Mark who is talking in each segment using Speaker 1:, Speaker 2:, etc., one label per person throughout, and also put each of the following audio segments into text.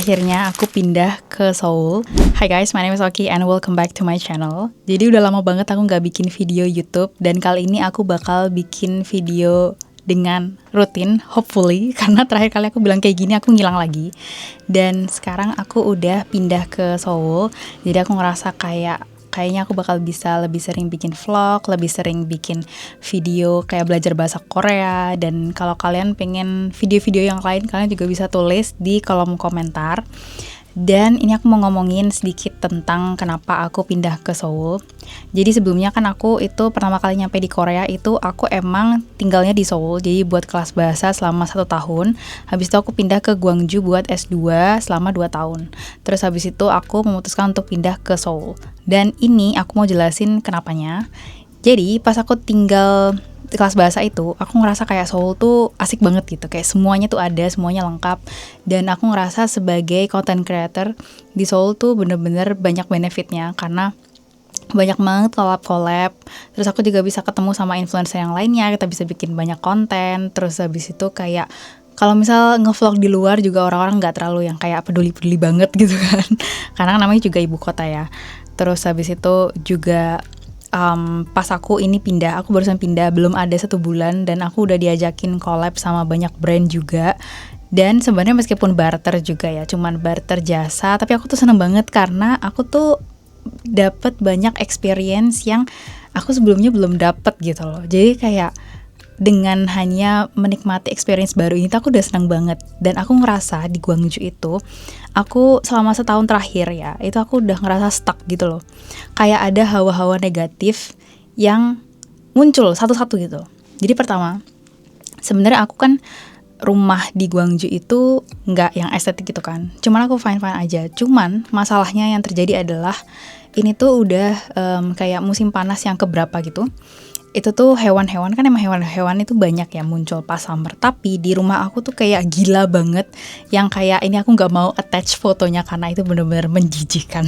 Speaker 1: akhirnya aku pindah ke Seoul. Hi guys, my name is Oki and welcome back to my channel. Jadi udah lama banget aku gak bikin video YouTube, dan kali ini aku bakal bikin video dengan rutin, hopefully, karena terakhir kali aku bilang kayak gini aku ngilang lagi. Dan sekarang aku udah pindah ke Seoul, jadi aku ngerasa kayaknya aku bakal bisa lebih sering bikin vlog, lebih sering bikin video kayak belajar bahasa Korea. Dan kalau kalian pengen video-video yang lain, kalian juga bisa tulis di kolom komentar. Dan ini aku mau ngomongin sedikit tentang kenapa aku pindah ke Seoul. Jadi sebelumnya kan aku itu pertama kali nyampe di Korea itu aku emang tinggalnya di Seoul, jadi buat kelas bahasa selama 1 tahun. Habis itu aku pindah ke Gwangju buat S2 selama 2 tahun. Terus habis itu aku memutuskan untuk pindah ke Seoul. Dan ini aku mau jelasin kenapanya. Jadi pas aku tinggal di kelas bahasa itu, aku ngerasa kayak Seoul tuh asik banget gitu, kayak semuanya tuh ada, semuanya lengkap. Dan aku ngerasa sebagai content creator di Seoul tuh bener-bener banyak benefitnya, karena banyak banget collab. Terus aku juga bisa ketemu sama influencer yang lainnya, kita bisa bikin banyak konten. Terus habis itu kayak kalau misal ngevlog di luar juga orang-orang nggak terlalu yang kayak peduli-peduli banget gitu kan, karena namanya juga ibu kota ya. Terus habis itu juga pas aku barusan pindah, belum ada 1 bulan, dan aku udah diajakin collab sama banyak brand juga. Dan sebenarnya meskipun barter juga ya, cuman barter jasa, tapi aku tuh seneng banget karena aku tuh dapet banyak experience yang aku sebelumnya belum dapet gitu loh. Jadi kayak dengan hanya menikmati experience baru ini tuh aku udah seneng banget. Dan aku ngerasa di Gwangju itu, aku selama 1 tahun terakhir ya, itu aku udah ngerasa stuck gitu loh. Kayak ada hawa-hawa negatif yang muncul satu-satu gitu. Jadi pertama, sebenarnya aku kan rumah di Gwangju itu nggak yang estetik gitu kan. Cuman aku fine-fine aja. Cuman masalahnya yang terjadi adalah ini tuh udah kayak musim panas yang keberapa gitu. Itu tuh hewan-hewan, kan emang hewan-hewan itu banyak ya muncul pas summer. Tapi di rumah aku tuh kayak gila banget, yang kayak ini aku gak mau attach fotonya karena itu bener-bener menjijikkan.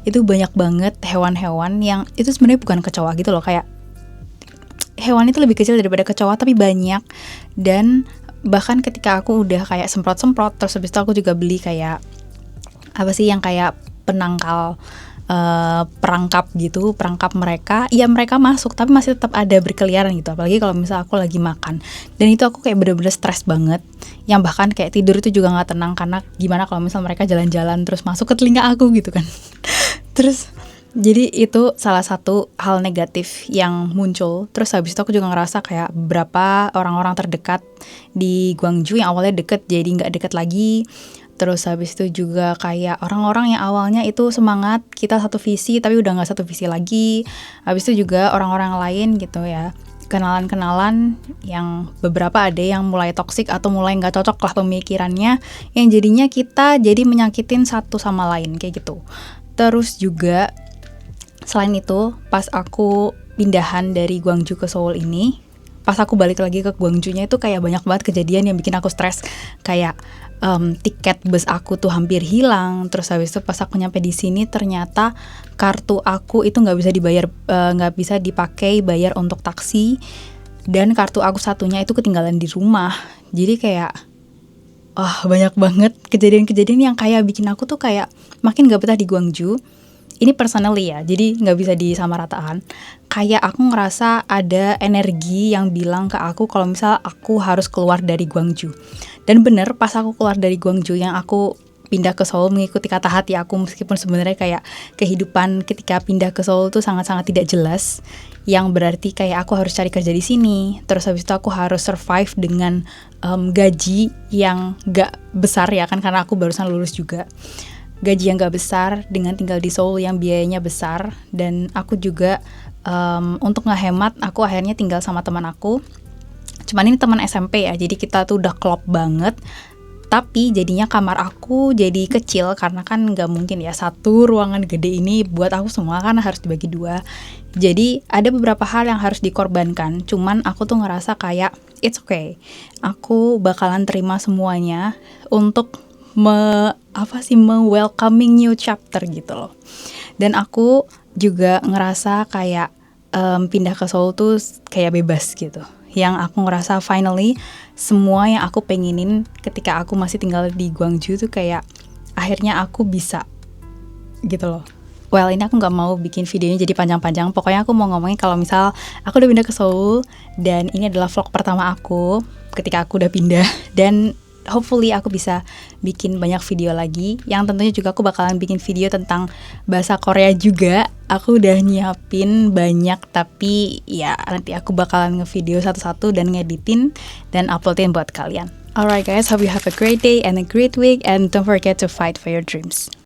Speaker 1: Itu banyak banget hewan-hewan yang itu sebenarnya bukan kecoa gitu loh, kayak hewan itu lebih kecil daripada kecoa tapi banyak. Dan bahkan ketika aku udah kayak semprot-semprot, terus habis itu aku juga beli kayak apa sih yang kayak penangkal perangkap mereka, ya mereka masuk tapi masih tetap ada berkeliaran gitu, apalagi kalau misal aku lagi makan. Dan itu aku kayak bener-bener stres banget, yang bahkan kayak tidur itu juga gak tenang, karena gimana kalau misal mereka jalan-jalan terus masuk ke telinga aku gitu kan. Terus jadi itu salah satu hal negatif yang muncul. Terus habis itu aku juga ngerasa kayak beberapa orang-orang terdekat di Gwangju yang awalnya deket jadi gak deket lagi. Terus habis itu juga kayak orang-orang yang awalnya itu semangat, kita satu visi tapi udah gak satu visi lagi. Habis itu juga orang-orang lain gitu ya, kenalan-kenalan yang beberapa ada yang mulai toksik atau mulai gak cocok lah pemikirannya, yang jadinya kita jadi menyakitin satu sama lain kayak gitu. Terus juga selain itu, pas aku pindahan dari Gwangju ke Seoul ini, pas aku balik lagi ke Gwangjunya itu kayak banyak banget kejadian yang bikin aku stres. Kayak tiket bus aku tuh hampir hilang. Terus habis itu pas aku nyampe di sini ternyata kartu aku itu nggak bisa dipakai bayar untuk taksi, dan kartu aku satunya itu ketinggalan di rumah. Jadi kayak banyak banget kejadian-kejadian yang kayak bikin aku tuh kayak makin gak betah di Gwangju. Ini personally ya, jadi gak bisa disamaratakan. Kayak aku ngerasa ada energi yang bilang ke aku kalau misal aku harus keluar dari Gwangju. Dan bener, pas aku keluar dari Gwangju, yang aku pindah ke Seoul mengikuti kata hati aku, meskipun sebenarnya kayak kehidupan ketika pindah ke Seoul tuh sangat-sangat tidak jelas, yang berarti kayak aku harus cari kerja di sini. Terus habis itu aku harus survive dengan gaji yang gak besar ya kan, karena aku barusan lulus juga. Gaji yang gak besar dengan tinggal di Seoul yang biayanya besar. Dan aku juga untuk ngehemat, aku akhirnya tinggal sama teman aku. Cuman ini teman SMP ya, jadi kita tuh udah klop banget. Tapi jadinya kamar aku jadi kecil, karena kan gak mungkin ya satu ruangan gede ini buat aku semua, kan harus dibagi 2. Jadi ada beberapa hal yang harus dikorbankan. Cuman aku tuh ngerasa kayak it's okay, aku bakalan terima semuanya untuk welcoming new chapter gitu loh. Dan aku juga ngerasa kayak pindah ke Seoul tuh kayak bebas gitu. Yang aku ngerasa finally semua yang aku pengenin ketika aku masih tinggal di Gwangju tuh kayak akhirnya aku bisa gitu loh. Well, ini aku nggak mau bikin videonya jadi panjang-panjang. Pokoknya aku mau ngomongin kalau misal aku udah pindah ke Seoul, dan ini adalah vlog pertama aku ketika aku udah pindah. Dan hopefully aku bisa bikin banyak video lagi. Yang tentunya juga aku bakalan bikin video tentang bahasa Korea juga. Aku udah nyiapin banyak, tapi ya nanti aku bakalan ngevideo satu-satu dan ngeditin dan uploadin buat kalian. Alright guys, hope you have a great day and a great week, and don't forget to fight for your dreams.